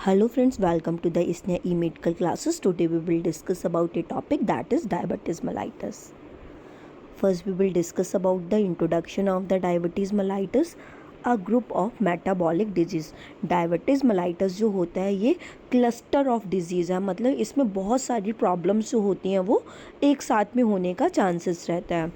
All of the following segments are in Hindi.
Hello friends, welcome to the ISNA e-medical classes. Today we will discuss about a topic that is diabetes mellitus. First we will discuss about the introduction of the diabetes mellitus, a group of metabolic disease. Diabetes mellitus जो होता है ये क्लस्टर ऑफ डिजीज़ है, मतलब इसमें बहुत सारी प्रॉब्लम्स जो होती हैं वो एक साथ में होने का चांसेस रहता है.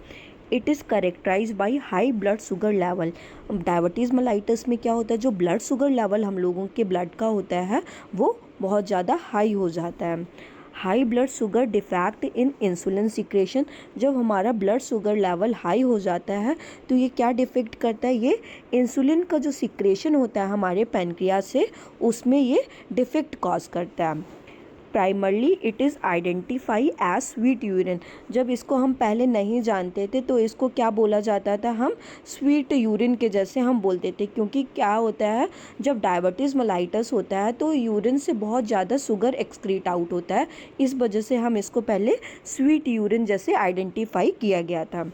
It is characterise by high blood sugar level. Diabetes mellitus में क्या होता है, जो ब्लड शुगर लेवल हम लोगों के ब्लड का होता है वो बहुत ज़्यादा हाई हो जाता है. High blood sugar defect in insulin secretion. जब हमारा ब्लड शुगर लेवल हाई हो जाता है तो ये क्या डिफेक्ट करता है, ये इंसुलिन का जो सिक्रेशन होता है हमारे पैनक्रियास से उसमें ये डिफेक्ट कॉज करता है. Primarily it is identify as sweet urine. जब इसको हम पहले नहीं जानते थे तो इसको क्या बोला जाता था, हम स्वीट यूरिन के जैसे हम बोलते थे, क्योंकि क्या होता है जब डायबिटीज़ मेलाइटस होता है तो यूरिन से बहुत ज़्यादा शुगर एक्सक्रीट आउट होता है. इस वजह से हम इसको पहले स्वीट यूरिन जैसे आइडेंटिफाई किया गया था.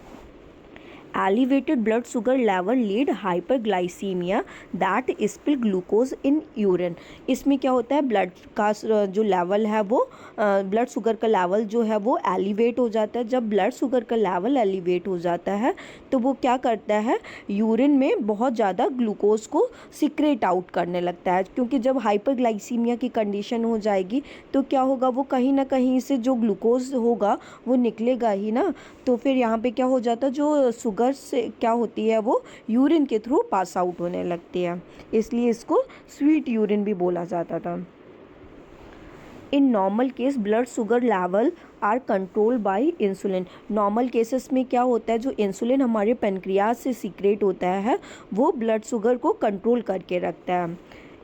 Elevated blood sugar level lead hyperglycemia that spill glucose in urine. इसमें क्या होता है, ब्लड का जो लेवल है वो ब्लड शुगर का लेवल जो है वो एलिवेट हो जाता है. जब ब्लड शुगर का लेवल एलिवेट हो जाता है तो वो क्या करता है, यूरिन में बहुत ज़्यादा ग्लूकोज को सिक्रेट आउट करने लगता है. क्योंकि जब हाइपरग्लाइसीमिया की कंडीशन हो जाएगी तो क्या होगा, वो कहीं ना कहीं से जो ग्लूकोज होगा वो निकलेगा ही ना. तो फिर यहाँ पे क्या हो जाता है, जो शुगर से क्या होती है वो यूरिन के थ्रू पास आउट होने लगती है, इसलिए इसको स्वीट यूरिन भी बोला जाता था. In normal case blood sugar level are control by insulin. Normal cases में क्या होता है, जो इंसुलिन हमारे पेनक्रियास से सीक्रेट होता है वो ब्लड शुगर को कंट्रोल करके रखता है.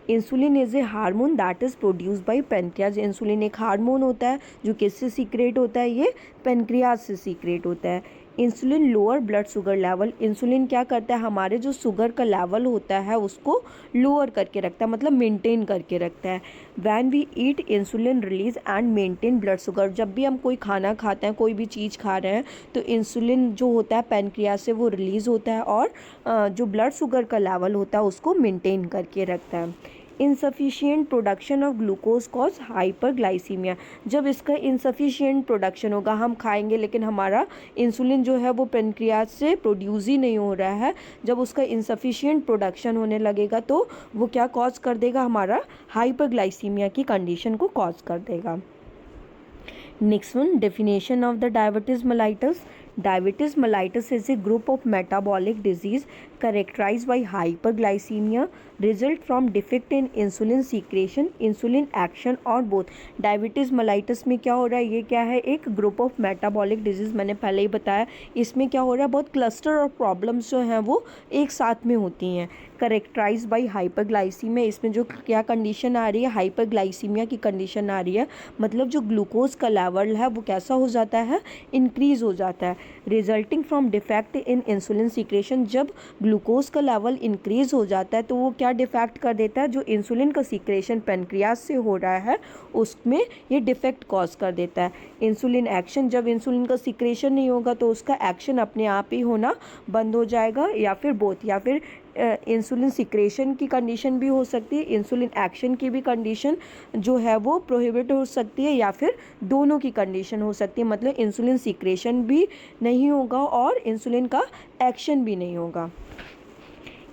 Insulin is a hormone that is produce by pancreas. Insulin एक हार्मोन होता है जो किससे सीक्रेट होता है, ये पेनक्रियाज से सीक्रेट होता है. Insulin lower blood sugar level. Insulin क्या करता है, हमारे जो शुगर का लेवल होता है उसको लोअर करके रखता है, मतलब मेंटेन करके रखता है. When we eat insulin release and maintain blood sugar. जब भी हम कोई खाना खाते हैं, कोई भी चीज़ खा रहे हैं तो इंसुलिन जो होता है पैनक्रियाज से वो रिलीज़ होता है और जो ब्लड शुगर का लेवल होता है उसको मेंटेन करके रखता है. Insufficient production of glucose cause hyperglycaemia. जब इसका इनसफिशियंट प्रोडक्शन होगा, हम खाएंगे लेकिन हमारा इंसुलिन जो है वो पेनक्रियाज से प्रोड्यूस ही नहीं हो रहा है, जब उसका इनसफिशियंट प्रोडक्शन होने लगेगा तो वो क्या कॉज कर देगा, हमारा हाइपरग्लाइसीमिया की कंडीशन को कॉज कर देगा. Next one, definition of the diabetes mellitus. Diabetes mellitus is a group of metabolic disease characterized by hyperglycemia, result from defect in insulin secretion, insulin action or both. Diabetes mellitus में क्या हो रहा है, ये क्या है, एक ग्रुप ऑफ मेटाबॉलिक डिजीज़. मैंने पहले ही बताया इसमें क्या हो रहा है, बहुत क्लस्टर और प्रॉब्लम्स जो हैं वो एक साथ में होती हैं. Characterise by hyperglycaemia. इसमें जो क्या कंडीशन आ रही है, हाइपरग्लाइसीमिया की कंडीशन आ रही है, मतलब जो ग्लूकोज का लेवल है वो कैसा हो जाता है, इंक्रीज़ हो जाता है. Resulting from defect in insulin secretion. जब ग्लूकोज का लेवल इंक्रीज़ हो जाता है तो वो क्या डिफेक्ट कर देता है, जो इंसुलिन का सीक्रेशन पेनक्रियाज से हो रहा है उसमें ये डिफेक्ट कॉज कर देता है. Insulin action. जब इंसुलिन का सीक्रेशन नहीं होगा तो उसका एक्शन अपने आप ही होना बंद हो जाएगा, या फिर बोथ, या फिर इंसुलिन सिक्रेशन की कंडीशन भी हो सकती है, इंसुलिन एक्शन की भी कंडीशन जो है वो प्रोहिबिट हो सकती है, या फिर दोनों की कंडीशन हो सकती है. मतलब इंसुलिन सिक्रेशन भी नहीं होगा और इंसुलिन का एक्शन भी नहीं होगा.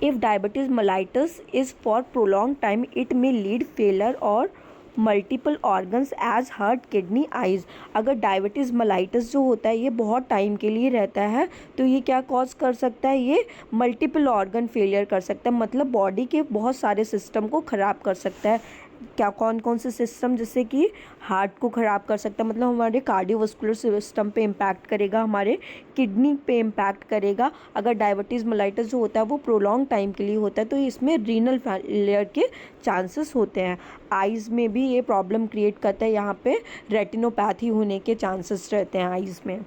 If diabetes mellitus is for prolong time it may lead failure और multiple organs as heart, kidney, eyes. अगर डायबिटीज़ मेलाइटस जो होता है ये बहुत टाइम के लिए रहता है तो ये क्या कॉज कर सकता है, ये मल्टीपल ऑर्गन फेलियर कर सकता है, मतलब बॉडी के बहुत सारे सिस्टम को ख़राब कर सकता है. क्या कौन कौन से सिस्टम, जैसे कि हार्ट को ख़राब कर सकता है, मतलब हमारे कार्डियोवास्कुलर सिस्टम पे इम्पैक्ट करेगा, हमारे किडनी पे इम्पैक्ट करेगा. अगर डायबिटीज़ मेलाइटस जो होता है वो प्रोलॉन्ग टाइम के लिए होता है तो इसमें रीनल फेलियर के चांसेस होते हैं. आइज़ में भी ये प्रॉब्लम क्रिएट करता है, यहाँ पे रेटिनोपैथी होने के चांसेस रहते हैं आइज़ में.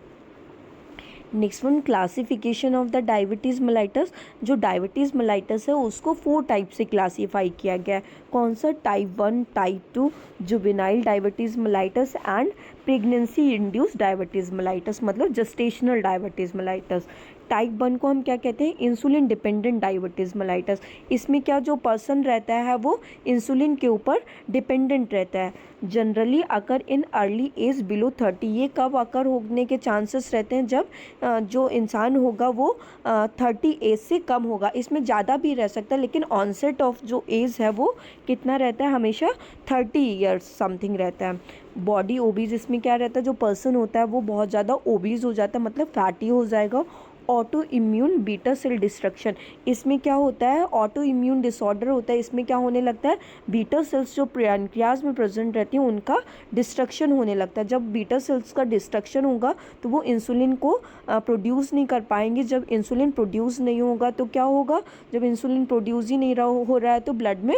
Next one, classification of the diabetes mellitus. जो डायबिटीज़ मेलाइटस है उसको 4 टाइप से क्लासीफाई किया गया है. कौन सा, type 1, type 2, juvenile diabetes mellitus and pregnancy induced diabetes mellitus, मतलब जस्टेशनल डायबिटीज़ मेलाइटस. टाइप 1 को हम क्या कहते हैं, इंसुलिन डिपेंडेंट डायबिटीज़ मेलाइटस। इसमें क्या जो पर्सन रहता है वो इंसुलिन के ऊपर डिपेंडेंट रहता है। जनरली अगर इन अर्ली एज बिलो 30, ये कब अकर होने के चांसेस रहते हैं, जब जो इंसान होगा वो 30 एज से कम होगा। इसमें ज़्यादा भी रह सकता है, लेकिन ऑनसेट ऑफ जो एज है वो कितना रहता है, हमेशा 30 ईयर्स समथिंग रहता है। बॉडी ओबीज, इसमें क्या रहता है, जो पर्सन होता है वो बहुत ज़्यादा ओबीज हो जाता है, मतलब फैटी हो जाएगा। Autoimmune beta cell destruction, इसमें क्या होता है, ऑटो इम्यून डिसऑर्डर होता है। इसमें क्या होने लगता है, बीटा सेल्स जो पैंक्रियाज में प्रेजेंट रहती हैं उनका डिस्ट्रक्शन होने लगता है। जब बीटा सेल्स का डिस्ट्रक्शन होगा तो वो इंसुलिन को प्रोड्यूस नहीं कर पाएंगे। जब इंसुलिन प्रोड्यूस नहीं होगा तो क्या होगा, जब इंसुलिन प्रोड्यूस ही नहीं हो रहा है तो ब्लड में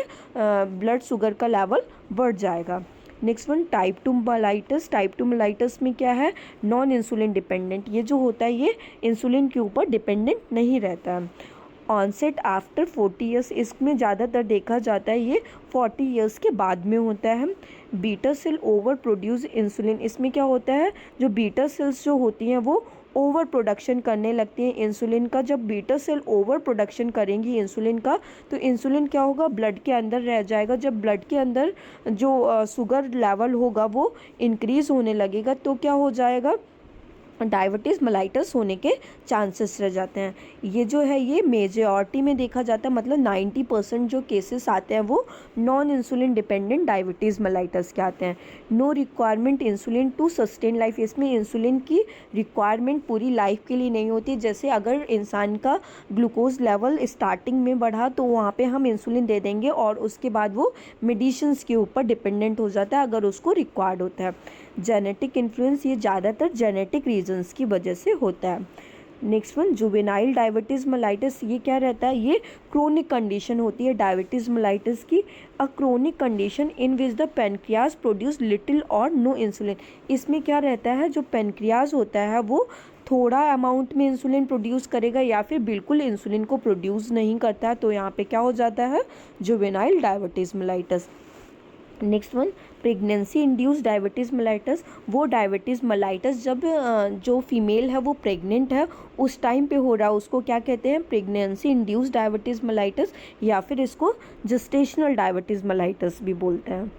ब्लड शुगर का लेवल बढ़ जाएगा। Next one, type 2 mellitus. Type 2 mellitus में क्या है, नॉन इंसुलिन डिपेंडेंट, ये जो होता है ये इंसुलिन के ऊपर डिपेंडेंट नहीं रहता है। ऑनसेट आफ्टर 40 ईयर्स, इसमें ज़्यादातर देखा जाता है ये 40 ईयर्स के बाद में होता है। Beta cell overproduce insulin, इसमें क्या होता है, जो बीटा सेल्स जो होती हैं वो ओवर प्रोडक्शन करने लगती हैं इंसुलिन का। जब बीटा सेल ओवर प्रोडक्शन करेंगी इंसुलिन का तो इंसुलिन क्या होगा, ब्लड के अंदर रह जाएगा। जब ब्लड के अंदर जो शुगर लेवल होगा वो इंक्रीज़ होने लगेगा तो क्या हो जाएगा, डायबिटीज़ मेलाइटस होने के चांसेस रह जाते हैं। ये जो है ये मेजॉरिटी में देखा जाता है, मतलब 90% जो केसेस आते हैं वो non insulin dependent diabetes mellitus के आते हैं। No requirement insulin to sustain life, इसमें इंसुलिन की रिक्वायरमेंट पूरी लाइफ के लिए नहीं होती। जैसे अगर इंसान का ग्लूकोज लेवल स्टार्टिंग में बढ़ा तो वहाँ पे हम इंसुलिन दे देंगे और उसके बाद वो मेडिसिन्स के ऊपर डिपेंडेंट हो जाता है अगर उसको रिक्वायर्ड होता है। जेनेटिक इन्फ्लुएंस, ये ज़्यादातर जेनेटिक रीजंस की वजह से होता है। Next one, juvenile diabetes mellitus, ये क्या रहता है, ये क्रोनिक कंडीशन होती है डायबिटीज़ मेलाइटस की। अ chronic condition in which the pancreas produce little और नो इंसुलिन, इसमें क्या रहता है, जो पेनक्रियाज होता है वो थोड़ा अमाउंट में इंसुलिन प्रोड्यूस करेगा या फिर बिल्कुल इंसुलिन को प्रोड्यूस नहीं करता है, तो यहाँ पे क्या हो जाता है, juvenile diabetes mellitus. Next one, pregnancy induce diabetes mellitus, वो डायबिटीज़ मेलाइटस जब जो फीमेल है वो प्रेग्नेंट है उस टाइम पे हो रहा है, उसको क्या कहते हैं, प्रेगनेंसी इंड्यूस डायबिटीज़ मेलाइटस, या फिर इसको जेस्टेशनल डायबिटीज़ मेलाइटस भी बोलते हैं।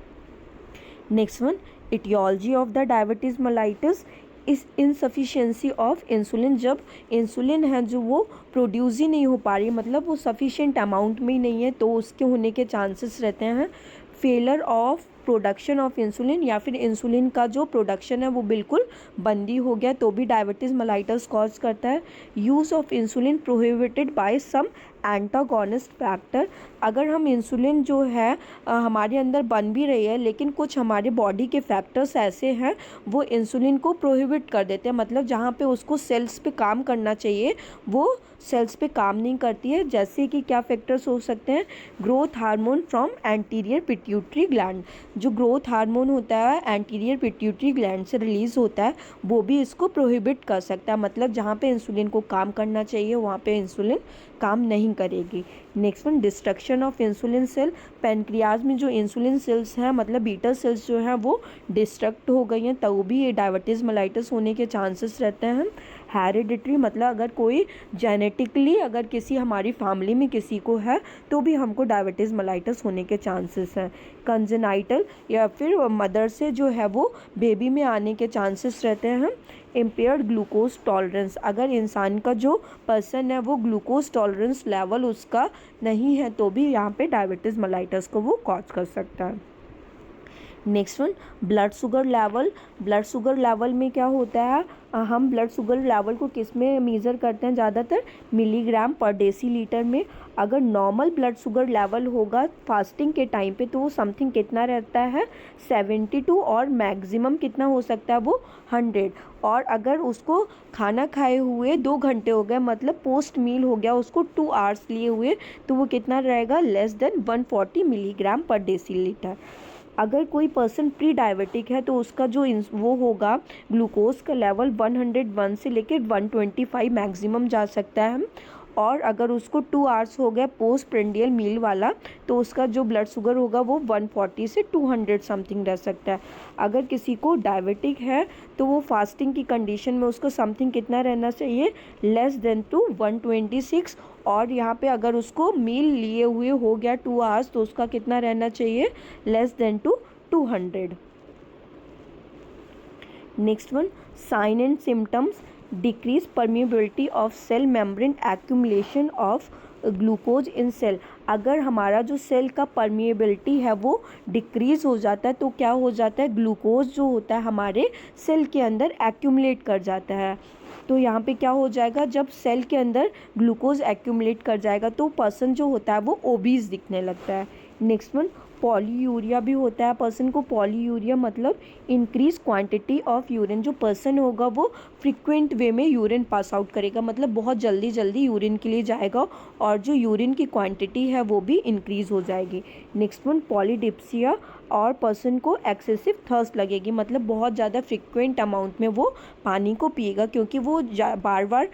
Next one, aetiology of the diabetes mellitus is insufficiency of insulin, जब इंसुलिन है जो वो प्रोड्यूस ही नहीं हो पा रही, मतलब वो सफिशिएंट अमाउंट में ही नहीं है, तो उसके होने के चांसेस रहते हैं। Failure of production of insulin, या फिर इंसुलिन का जो प्रोडक्शन है वो बिल्कुल बंदी हो गया तो भी डायबिटीज़ मेलाइटस कॉज करता है। Use of insulin prohibited by some antagonist factor, अगर हम इंसुलिन जो है हमारे अंदर बन भी रही है लेकिन कुछ हमारे बॉडी के फैक्टर्स ऐसे हैं वो इंसुलिन को प्रोहिबिट कर देते हैं, मतलब जहाँ पे उसको सेल्स पे काम करना चाहिए वो सेल्स पे काम नहीं करती है। जैसे कि क्या फैक्टर्स हो सकते हैं, growth hormone from anterior pituitary gland, जो ग्रोथ हार्मोन होता है एंटीरियर पिट्यूटरी ग्लैंड से रिलीज़ होता है वो भी इसको प्रोहिबिट कर सकता है, मतलब जहाँ पे इंसुलिन को काम करना चाहिए वहाँ पे इंसुलिन काम नहीं करेगी। Next one, destruction of insulin cell, pancreas में जो इंसुलिन सेल्स हैं मतलब बीटा सेल्स जो हैं वो डिस्ट्रक्ट हो गई हैं तो भी ये डायबिटीज़ मेलाइटस होने के चांसेस रहते हैं। हेरिडिटरी, मतलब अगर कोई जेनेटिकली अगर किसी हमारी फैमिली में किसी को है तो भी हमको डायबिटीज़ मेलाइटस होने के चांसेस हैं। कंजेनाइटल, या फिर मदर से जो है वो बेबी में आने के चांसेस रहते हैं। इम्पेयर्ड ग्लूकोज टॉलरेंस, अगर इंसान का जो पर्सन है वो ग्लूकोज टॉलरेंस लेवल उसका नहीं है तो भी यहाँ पे डायबिटीज़ मेलाइटस को वो कॉज कर सकता है। Next one, blood sugar level, blood sugar level में क्या होता है, हम ब्लड शुगर लेवल को किस में मेज़र करते हैं, ज़्यादातर मिलीग्राम पर डेसीलीटर में। अगर नॉर्मल ब्लड शुगर लेवल होगा फास्टिंग के टाइम पे तो वो समथिंग कितना रहता है, 72, और मैक्सिमम कितना हो सकता है वो 100, और अगर उसको खाना खाए हुए 2 घंटे हो गए मतलब पोस्ट मील हो गया उसको 2 आवर्स लिए हुए तो वो कितना रहेगा, लेस देन 140 मिलीग्राम पर डेसीलीटर। अगर कोई पर्सन प्री डायबिटिक है तो उसका जो वो होगा ग्लूकोज का लेवल 101 से लेकर 125 मैक्सिमम जा सकता है। और अगर उसको 2 आवर्स हो गया पोस्ट प्रेंडियल मील वाला तो उसका जो ब्लड शुगर होगा वो 140 से 200 समथिंग रह सकता है। अगर किसी को डायबिटिक है तो वो फास्टिंग की कंडीशन में उसको समथिंग कितना रहना चाहिए, लेस देन टू 126। और यहाँ पे अगर उसको मील लिए हुए हो गया 2 आवर्स तो उसका कितना रहना चाहिए, less than to 200। Next one, sign and symptoms, decrease permeability of cell membrane, accumulation of glucose in cell. अगर हमारा जो सेल का परमिएबिलिटी है वो डिक्रीज हो जाता है तो क्या हो जाता है, ग्लूकोज जो होता है हमारे सेल के अंदर एक्यूमुलेट कर जाता है। तो यहाँ पे क्या हो जाएगा, जब सेल के अंदर ग्लूकोज एक्यूमुलेट कर जाएगा तो पर्सन जो होता है वो ओबीज दिखने लगता है। नेक्स्ट वन, पॉलीयूरिया भी होता है पर्सन को। पॉलीयूरिया मतलब इंक्रीज क्वांटिटी ऑफ यूरिन, जो पर्सन होगा वो फ्रिक्वेंट वे में यूरिन पास आउट करेगा, मतलब बहुत जल्दी जल्दी यूरिन के लिए जाएगा और जो यूरिन की क्वांटिटी है वो भी इंक्रीज हो जाएगी। नेक्स्ट वन, पॉलीडिप्सिया, और पर्सन को एक्सेसिव थर्स्ट लगेगी, मतलब बहुत ज़्यादा फ्रिक्वेंट अमाउंट में वो पानी को पिएगा क्योंकि वो बार बार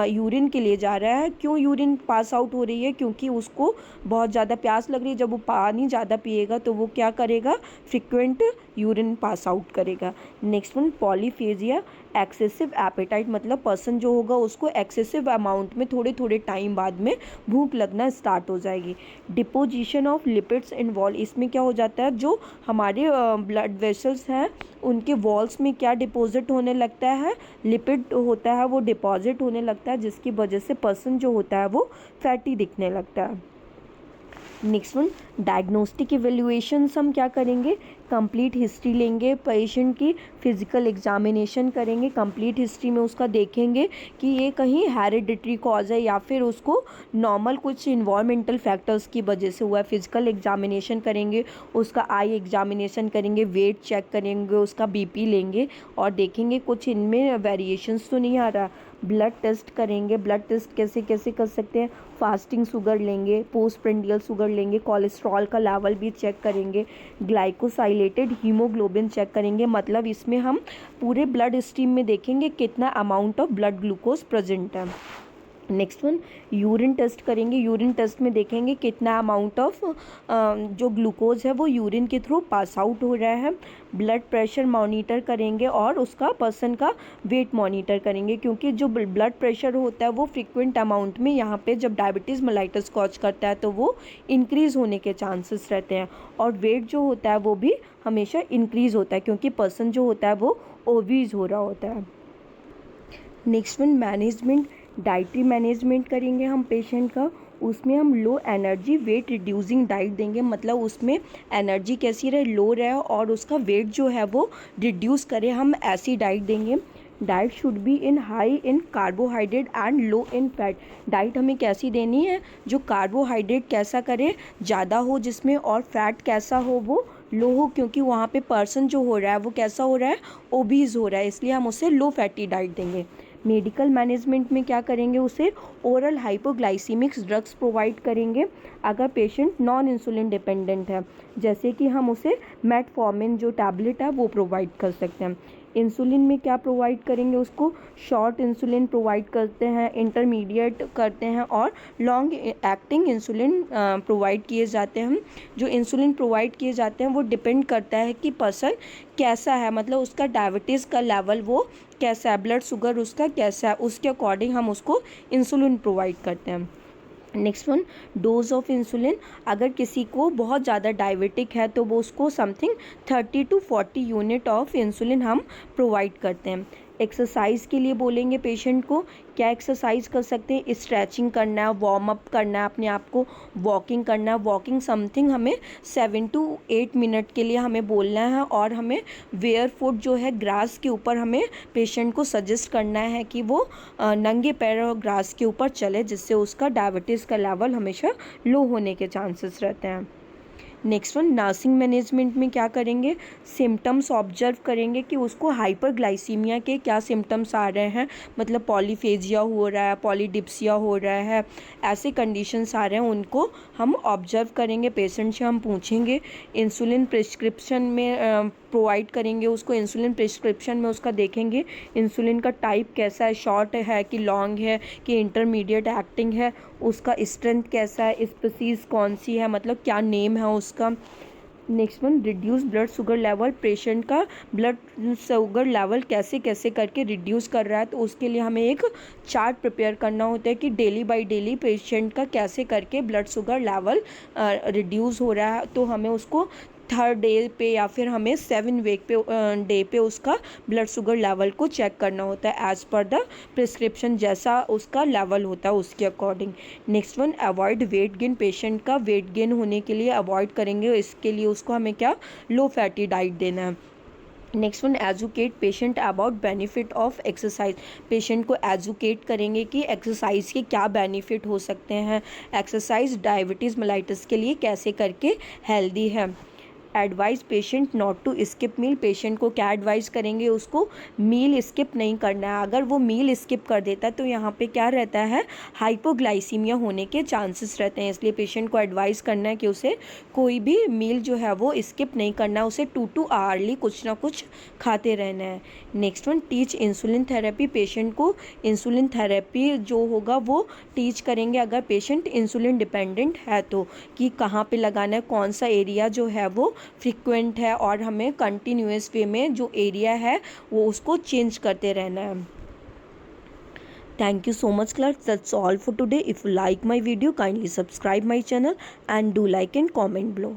यूरिन के लिए जा रहा है। क्यों यूरिन पास आउट हो रही है, क्योंकि उसको बहुत ज़्यादा प्यास लग रही है। जब वो पानी ज़्यादा पिएगा तो वो क्या करेगा, फ्रिक्वेंट यूरिन पास आउट करेगा। Next one, polyphagia, excessive appetite, मतलब पर्सन जो होगा उसको एक्सेसिव अमाउंट में थोड़े थोड़े टाइम बाद में भूख लगना स्टार्ट हो जाएगी। Deposition of lipids in wall, इसमें क्या हो जाता है, जो हमारे ब्लड वेसल्स हैं उनके वॉल्स में क्या डिपॉजिट होने लगता है, लिपिड होता है वो डिपॉजिट होने लगता है, जिसकी वजह से पर्सन जो होता है वो फैटी दिखने लगता है। नेक्स्ट वन, डायग्नोस्टिक इवेल्युएशंस हम क्या करेंगे, कंप्लीट हिस्ट्री लेंगे, पेशेंट की फिजिकल एग्जामिनेशन करेंगे, कंप्लीट हिस्ट्री में उसका देखेंगे कि ये कहीं हेरिडिटरी कॉज है या फिर उसको नॉर्मल कुछ इन्वायरमेंटल फैक्टर्स की वजह से हुआ है। फिजिकल एग्जामिनेशन करेंगे, उसका आई एग्जामिनेशन करेंगे, वेट चेक करेंगे, उसका बीपी लेंगे और देखेंगे कुछ इनमें वेरिएशंस तो नहीं आ रहा। ब्लड टेस्ट करेंगे, ब्लड टेस्ट कैसे कैसे कर सकते हैं, फास्टिंग शुगर लेंगे, पोस्ट प्रेंडियल शुगर लेंगे, कोलेस्ट्रॉल का लेवल भी चेक करेंगे, ग्लाइकोसाइलेटेड हीमोग्लोबिन चेक करेंगे, मतलब इसमें हम पूरे ब्लड स्ट्रीम में देखेंगे कितना amount of blood glucose present है। नेक्स्ट वन, यूरिन टेस्ट करेंगे, यूरिन टेस्ट में देखेंगे कितना अमाउंट ऑफ जो ग्लूकोज है वो यूरिन के थ्रू पास आउट हो रहा है। ब्लड प्रेशर मॉनिटर करेंगे और उसका पर्सन का वेट मॉनिटर करेंगे, क्योंकि जो ब्लड प्रेशर होता है वो फ्रिक्वेंट अमाउंट में यहाँ पे जब डायबिटीज़ मेलाइटस कॉज करता है तो वो इंक्रीज़ होने के चांसेस रहते हैं। और वेट जो होता है वो भी हमेशा इंक्रीज़ होता है क्योंकि पर्सन जो होता है वो ओबीज हो रहा होता है। Next one, management, dietary management करेंगे हम पेशेंट का, उसमें हम low energy weight reducing diet देंगे, मतलब उसमें एनर्जी कैसी रहे, लो रहे और उसका वेट जो है वो रिड्यूस करे, हम ऐसी डाइट देंगे। Diet should be in high in carbohydrate and low in fat, diet हमें कैसी देनी है, जो कार्बोहाइड्रेट कैसा करे, ज़्यादा हो जिसमें, और फैट कैसा हो वो लो हो, क्योंकि वहाँ पे पर्सन जो हो रहा है वो कैसा हो रहा है, ओबीज हो रहा है, इसलिए हम उसे लो फैटी डाइट देंगे। मेडिकल मैनेजमेंट में क्या करेंगे, उसे ओरल हाइपोग्लाइसीमिक्स ड्रग्स प्रोवाइड करेंगे अगर पेशेंट नॉन इंसुलिन डिपेंडेंट है, जैसे कि हम उसे मेटफॉर्मिन जो टैबलेट है वो प्रोवाइड कर सकते हैं। इंसुलिन में क्या प्रोवाइड करेंगे, उसको शॉर्ट इंसुलिन प्रोवाइड करते हैं, इंटरमीडिएट करते हैं और लॉन्ग एक्टिंग इंसुलिन प्रोवाइड किए जाते हैं। जो इंसुलिन प्रोवाइड किए जाते हैं वो डिपेंड करता है कि पर्सन कैसा है, मतलब उसका डायबिटीज़ का लेवल वो कैसा है, ब्लड शुगर उसका कैसा है, उसके अकॉर्डिंग हम उसको इंसुलिन प्रोवाइड करते हैं। Next one, dose of insulin, अगर किसी को बहुत ज़्यादा डायबिटिक है तो वो उसको something 30 to 40 unit of insulin हम प्रोवाइड करते हैं। एक्सरसाइज के लिए बोलेंगे पेशेंट को, क्या एक्सरसाइज कर सकते हैं, स्ट्रेचिंग करना है, वार्म अप करना है अपने आप को, वॉकिंग करना है, वॉकिंग समथिंग हमें 7 to 8 मिनट के लिए हमें बोलना है, और हमें वेयर फुट जो है ग्रास के ऊपर हमें पेशेंट को सजेस्ट करना है कि वो नंगे पैर और ग्रास के ऊपर चले, जिससे उसका डायबिटीज़ का लेवल हमेशा लो होने के चांसेस रहते हैं। नेक्स्ट वन, नर्सिंग मैनेजमेंट में क्या करेंगे, सिम्टम्स ऑब्जर्व करेंगे कि उसको हाइपरग्लाइसीमिया के क्या सिम्टम्स आ रहे हैं, मतलब पॉलीफेजिया हो रहा है, पॉलीडिप्सिया हो रहा है, ऐसे कंडीशंस आ रहे हैं, उनको हम ऑब्जर्व करेंगे, पेशेंट से हम पूछेंगे। इंसुलिन प्रिस्क्रिप्शन में प्रोवाइड करेंगे उसको। इंसुलिन प्रिस्क्रिप्शन में उसका देखेंगे इंसुलिन का टाइप कैसा है, शॉर्ट है कि लॉन्ग है कि इंटरमीडिएट एक्टिंग है, उसका स्ट्रेंथ कैसा है, स्पीसीज कौन सी है, मतलब क्या नेम है उसका। Next one, reduce blood sugar level, patient का ब्लड शुगर लेवल कैसे कैसे करके रिड्यूस कर रहा है, तो उसके लिए हमें एक चार्ट प्रिपेयर करना होता है कि डेली बाय डेली पेशेंट का कैसे करके ब्लड शुगर लेवल रिड्यूस हो रहा है। तो हमें उसको थर्ड डे पे या फिर हमें 7 वीक पे डे पे उसका ब्लड शुगर लेवल को चेक करना होता है एज़ पर द प्रिस्क्रिप्शन, जैसा उसका लेवल होता है उसके according. Next one, avoid weight gain, patient का वेट गेन होने के लिए अवॉइड करेंगे, इसके लिए उसको हमें क्या लो फैटी डाइट देना है। Next one, educate patient about benefit of exercise, patient को एजुकेट करेंगे कि एक्सरसाइज के क्या बेनिफिट हो सकते हैं, एक्सरसाइज डायबिटीज़ मेलाइटस के लिए कैसे करके हेल्दी है। Advice patient not to skip meal, पेशेंट को क्या एडवाइस करेंगे, उसको मील स्किप नहीं करना है। अगर वो मील स्किप कर देता है तो यहाँ पे क्या रहता है, हाइपोग्लाइसीमिया होने के चांसेस रहते हैं, इसलिए पेशेंट को एडवाइस करना है कि उसे कोई भी मील जो है वो स्किप नहीं करना है, उसे 2 आवरली कुछ ना कुछ खाते रहना है। Next one, teach insulin therapy, patient को इंसुलिन थेरेपी जो होगा वो टीच करेंगे अगर पेशेंट इंसुलिन डिपेंडेंट है तो, कि कहाँ पे लगाना है, कौन सा एरिया जो है वो फ्रिक्वेंट है, और हमें कंटिन्यूस वे में जो एरिया है वो उसको चेंज करते रहना है। Thank you so much class, that's all for today. If you like my video, kindly subscribe my channel and do like and comment below.